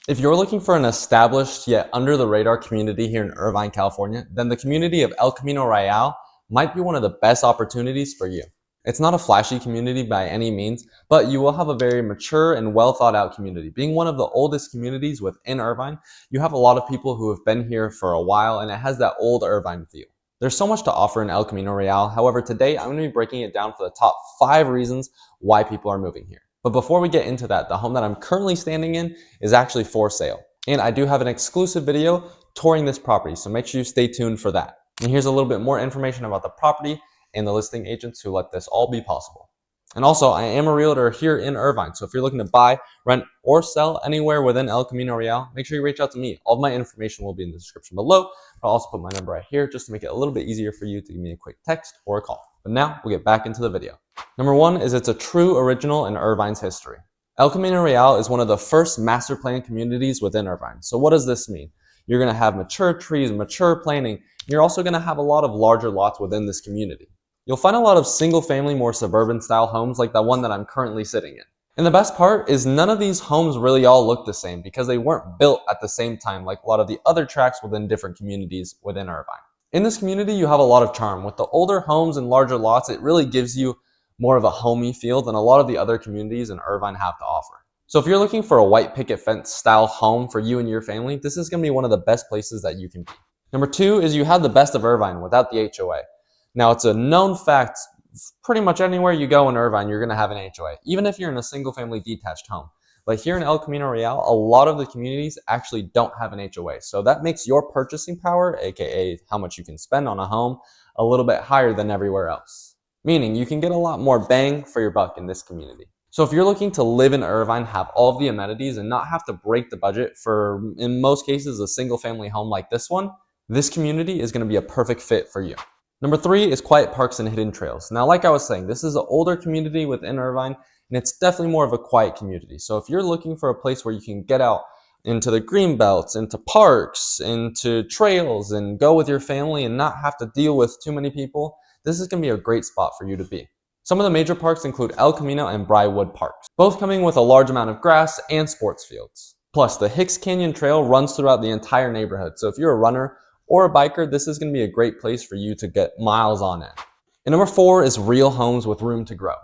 If you're looking for an established yet under the radar community here in Irvine, California, then the community of El Camino Real might be one of the best opportunities for you. It's not a flashy community by any means, but you will have a very mature and well thought out community. Being one of the oldest communities within Irvine, you have a lot of people who have been here for a while, and it has that old Irvine feel. There's so much to offer in El Camino Real. However, today I'm going to be breaking it down for the top 5 reasons why people are moving here. But before we get into that, the home that I'm currently standing in is actually for sale. And I do have an exclusive video touring this property, so make sure you stay tuned for that. And here's a little bit more information about the property and the listing agents who let this all be possible. And also, I am a realtor here in Irvine, so if you're looking to buy, rent, or sell anywhere within El Camino Real, make sure you reach out to me. All of my information will be in the description below. I'll also put my number right here just to make it a little bit easier for you to give me a quick text or a call. But now, we'll get back into the video. Number 1 is it's a true original in Irvine's history. El Camino Real is one of the first master plan communities within Irvine. So what does this mean? You're going to have mature trees, mature planning. You're also going to have a lot of larger lots within this community. You'll find a lot of single family, more suburban style homes like the one that I'm currently sitting in. And the best part is none of these homes really all look the same because they weren't built at the same time like a lot of the other tracts within different communities within Irvine. In this community, you have a lot of charm. With the older homes and larger lots, it really gives you more of a homey feel than a lot of the other communities in Irvine have to offer. So if you're looking for a white picket fence style home for you and your family, this is going to be one of the best places that you can be. Number 2 is you have the best of Irvine without the HOA. Now, it's a known fact, pretty much anywhere you go in Irvine, you're going to have an HOA, even if you're in a single family detached home. But here in El Camino Real, a lot of the communities actually don't have an HOA. So that makes your purchasing power, aka how much you can spend on a home, a little bit higher than everywhere else. Meaning you can get a lot more bang for your buck in this community. So if you're looking to live in Irvine, have all of the amenities, and not have to break the budget for, in most cases, a single family home like this one, this community is going to be a perfect fit for you. Number 3 is quiet parks and hidden trails. Now, like I was saying, this is an older community within Irvine, and it's definitely more of a quiet community. So if you're looking for a place where you can get out into the green belts, into parks, into trails, and go with your family and not have to deal with too many people, this is going to be a great spot for you to be. Some of the major parks include El Camino and Briarwood Parks, both coming with a large amount of grass and sports fields. Plus, the Hicks Canyon Trail runs throughout the entire neighborhood, so if you're a runner or a biker, this is going to be a great place for you to get miles on end. And number 4 is real homes with room to grow.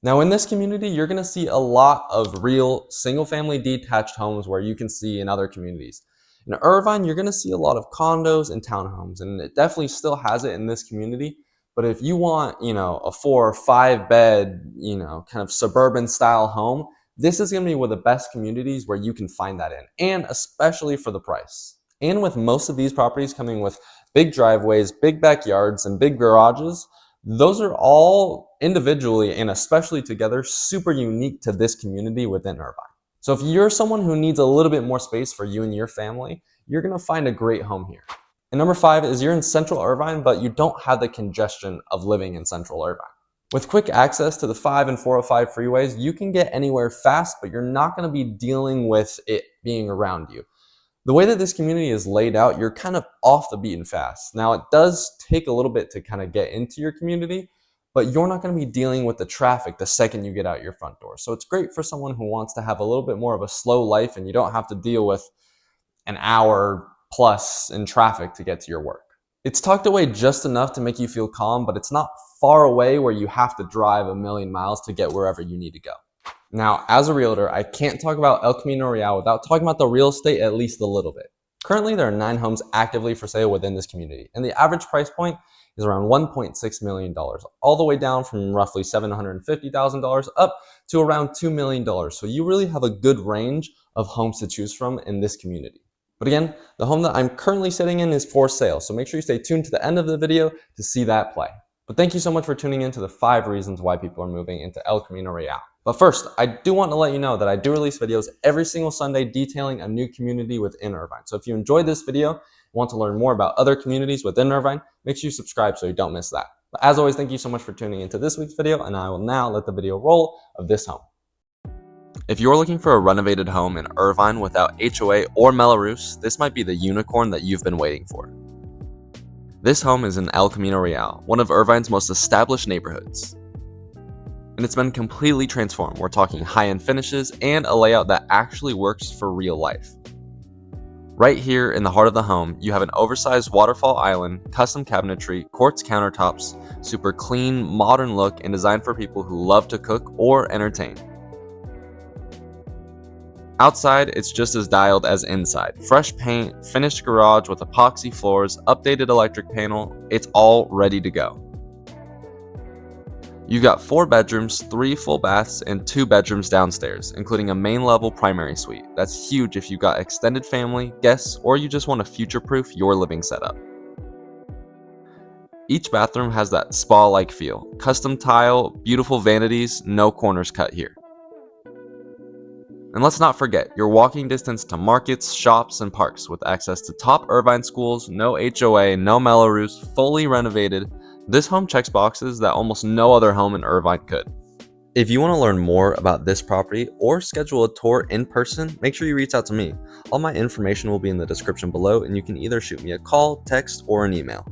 Now, in this community, you're going to see a lot of real single-family detached homes where you can see in other communities. In Irvine, you're going to see a lot of condos and townhomes, and it definitely still has it in this community. But if you want, a 4 or 5 bed, kind of suburban style home, this is going to be one of the best communities where you can find that in, and especially for the price. And with most of these properties coming with big driveways, big backyards, and big garages, those are all individually and especially together super unique to this community within Irvine. So if you're someone who needs a little bit more space for you and your family, you're going to find a great home here. And number 5 is you're in central Irvine, but you don't have the congestion of living in central Irvine. With quick access to the 5 and 405 freeways, you can get anywhere fast, but you're not going to be dealing with it being around you. The way that this community is laid out, you're kind of off the beaten fast. Now, it does take a little bit to kind of get into your community, but you're not going to be dealing with the traffic the second you get out your front door. So it's great for someone who wants to have a little bit more of a slow life and you don't have to deal with an hour plus in traffic to get to your work. It's tucked away just enough to make you feel calm, but it's not far away where you have to drive a million miles to get wherever you need to go. Now, as a realtor, I can't talk about El Camino Real without talking about the real estate at least a little bit. Currently, there are 9 homes actively for sale within this community, and the average price point is around $1.6 million, all the way down from roughly $750,000 up to around $2 million. So you really have a good range of homes to choose from in this community. But again, the home that I'm currently sitting in is for sale, so make sure you stay tuned to the end of the video to see that play. But thank you so much for tuning in to the 5 reasons why people are moving into El Camino Real. But first, I do want to let you know that I do release videos every single Sunday detailing a new community within Irvine. So if you enjoyed this video and want to learn more about other communities within Irvine, make sure you subscribe so you don't miss that. But as always, thank you so much for tuning into this week's video, and I will now let the video roll of this home. If you're looking for a renovated home in Irvine without HOA or Melrose, this might be the unicorn that you've been waiting for. This home is in El Camino Real, one of Irvine's most established neighborhoods. And it's been completely transformed. We're talking high-end finishes and a layout that actually works for real life. Right here in the heart of the home, you have an oversized waterfall island, custom cabinetry, quartz countertops, super clean, modern look, and designed for people who love to cook or entertain. Outside, it's just as dialed as inside. Fresh paint, finished garage with epoxy floors, updated electric panel, it's all ready to go. You've got 4 bedrooms, 3 full baths, and 2 bedrooms downstairs, including a main level primary suite. That's huge if you've got extended family, guests, or you just want to future-proof your living setup. Each bathroom has that spa-like feel. Custom tile, beautiful vanities, no corners cut here. And let's not forget, your walking distance to markets, shops, and parks with access to top Irvine schools, no HOA, no Melrose, fully renovated. This home checks boxes that almost no other home in Irvine could. If you want to learn more about this property or schedule a tour in person, make sure you reach out to me. All my information will be in the description below, and you can either shoot me a call, text, or an email.